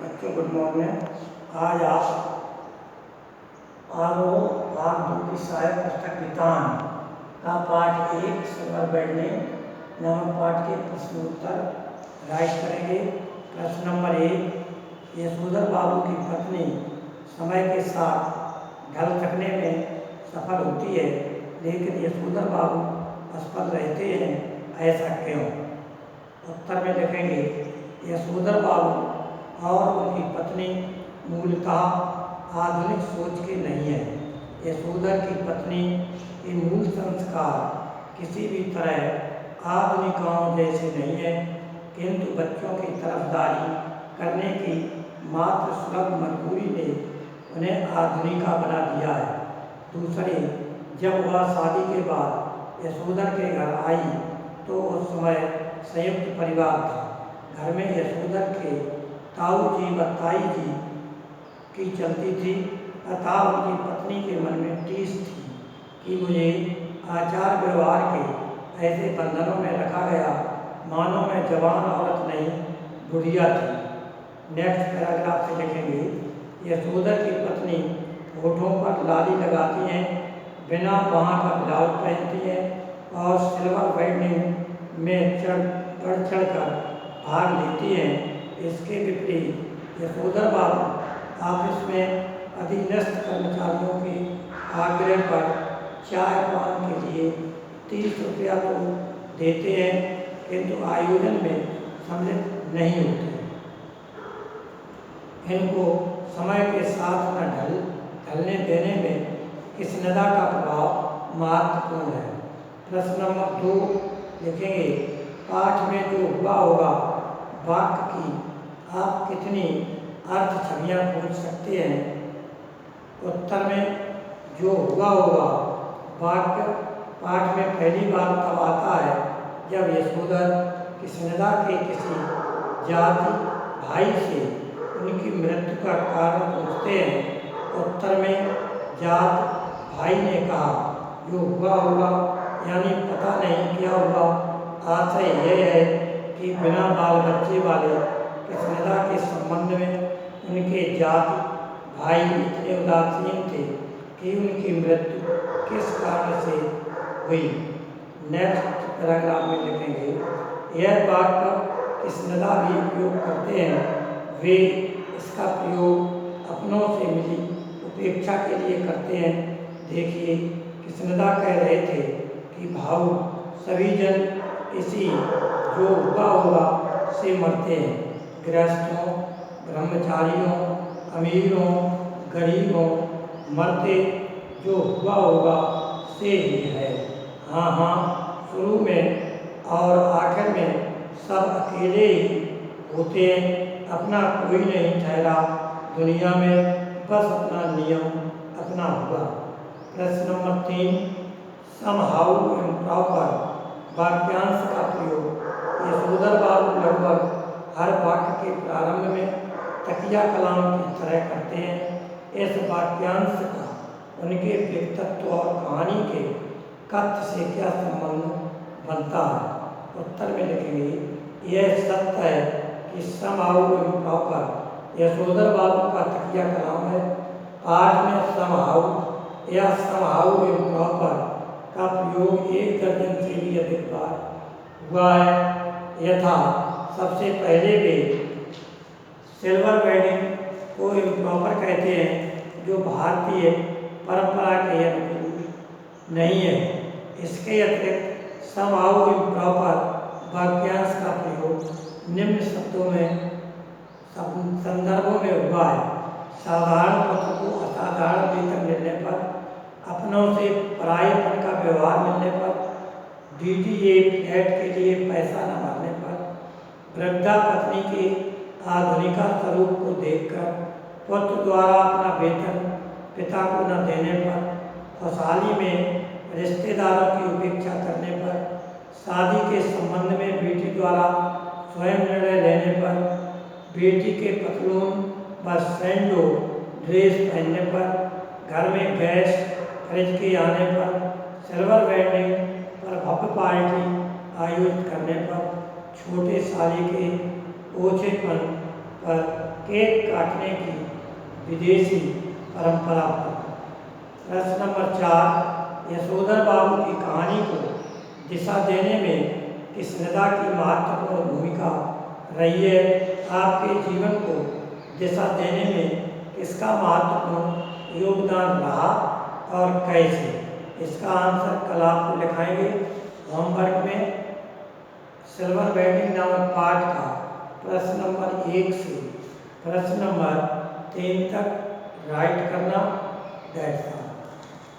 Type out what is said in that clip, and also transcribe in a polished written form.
बच्चों good morning. आज आप भाग 2 की सहायक पुस्तक वितान का पाठ 1 सिल्वर बैठने नामक पाठ के प्रश्नोत्तर राइट करेंगे। प्रश्न नंबर 1, यशोधर बाबू की पत्नी समय के साथ ढल सकने में सफल होती है, लेकिन यशोधर बाबू असफल रहते हैं, ऐसा क्यों? उत्तर में लिखेंगे, यशोधर बाबू और उनकी पत्नी मूलतः आधुनिक सोच के नहीं है। यशोधर की पत्नी के मूल संस्कार किसी भी तरह आधुनिकाओं जैसे नहीं है, किंतु बच्चों की तरफदारी करने की मात्र सुलभ मजबूरी ने उन्हें आधुनिका बना दिया है। दूसरी, जब वह शादी के बाद यशोधर के घर आई तो उस समय संयुक्त परिवार था। घर में यशोधर के ताऊ जी व ताई जी की चलती थी, अतः उनकी पत्नी के मन में टीस थी कि मुझे आचार व्यवहार के ऐसे बंधनों में रखा गया मानो मैं जवान औरत नहीं बुढ़िया थी। नेक्स्ट पैराग्राफ से लिखेंगे, यशोधर की पत्नी होठों पर लाली लगाती हैं, बिना बाँह का ब्लाउज पहनती हैं और सिल्वर वेडिंग में बढ़ चढ़ कर भाग लेती हैं। इसके विपरीत यशोधर बाबू ऑफिस में अधीनस्थ कर्मचारियों के आग्रह पर चाय पान के लिए 30 रुपया तो देते हैं, किंतु आयोजन में सम्मिलित नहीं होते। इनको समय के साथ न ढलने देने में कृष्णदा का प्रभाव महत्वपूर्ण है। प्रश्न नंबर 2 लिखेंगे, पाठ में जो हुआ होगा वाक्य की आप कितनी अर्थ छवियाँ खोज सकते हैं? उत्तर में जो हुआ होगा वाक्य पाठ में पहली बार तब आता है जब यशोधर कृष्णदा के किसी जाति भाई से उनकी मृत्यु का कारण पूछते हैं। उत्तर में जात भाई ने कहा जो हुआ होगा, यानी पता नहीं क्या हुआ। आशय यह है कि बिना बाल बच्चे वाले कृष्णदा के संबंध में उनके जाति भाई इतने उदासीन थे कि उनकी मृत्यु किस कारण से हुई। नेक्स्ट पैराग्राफ में लिखेंगे, यह वाक्य कृष्णदा भी उपयोग करते हैं। वे इसका प्रयोग अपनों से मिली उपेक्षा के लिए करते हैं। देखिए, कृष्णदा कह रहे थे कि भाऊ सभी जन इसी जो हुआ होगा से मरते हैं। गृहस्थों, ब्रह्मचारियों, अमीरों, गरीबों, मरते जो हुआ होगा से ही है। हाँ हाँ, शुरू में और आखिर में सब अकेले ही होते हैं, अपना कोई नहीं ठहरा दुनिया में, बस अपना नियम अपना हुआ। प्रश्न नंबर 3, समहाउ इम्प्रॉपर वाक्यांश का प्रयोग। यशोधर बाबू लगभग हर वाक्य के प्रारंभ में तकिया कलाम की तरह करते हैं। इस वाक्यांश का उनके व्यक्तित्व और कहानी के कथ्य से क्या संबंध बनता है? उत्तर में लिखेंगे, यह सत्य है कि समहाउ इम्प्रॉपर यशोधर बाबू का तकिया कलाम है। पाठ में समहाउ या समहाउ इम्प्रॉपर का प्रयोग 1 दर्जन से भी अधिक बार हुआ है। यथा सबसे पहले वे सिल्वर वेडिंग को इम्प्रॉपर कहते हैं, जो भारतीय परंपरा के अनुकूल नहीं है। इसके अतिरिक्त समहाउ इम्प्रॉपर वाक्यांश का प्रयोग निम्न शब्दों में संदर्भों में हुआ है। साधारण पत्र को असाधारण वेतन मिलने पर, अपनों से परायेपन का व्यवहार मिलने पर, डीडीए फ्लैट के लिए पैसा न भरने पर, वृद्धा पत्नी के आधुनिका स्वरूप को देखकर पुत्र द्वारा अपना वेतन पिता को न देने पर, खुशहाली में रिश्तेदारों की उपेक्षा करने पर, शादी के संबंध में बेटी द्वारा स्वयं निर्णय लेने पर, बेटी के पतलून व सैंडो ड्रेस पहनने पर, घर में गैस फ्रिज के आने पर, सिल्वर वेडिंग पर भव्य पार्टी आयोजित करने पर, छोटे साली के ओछेपन पर केक काटने की विदेशी परंपरा पर। प्रश्न नंबर 4, यशोधर बाबू की कहानी को दिशा देने में किस नेता की महत्वपूर्ण भूमिका रही है? आपके जीवन को दिशा देने में किसका महत्वपूर्ण योगदान रहा और कैसे? इसका आंसर कल आपको लिखाएंगे होमवर्क में। सिल्वर बैटिंग नामक पाठ का प्रश्न नंबर 1 से प्रश्न नंबर 3 तक राइट करना। That's all.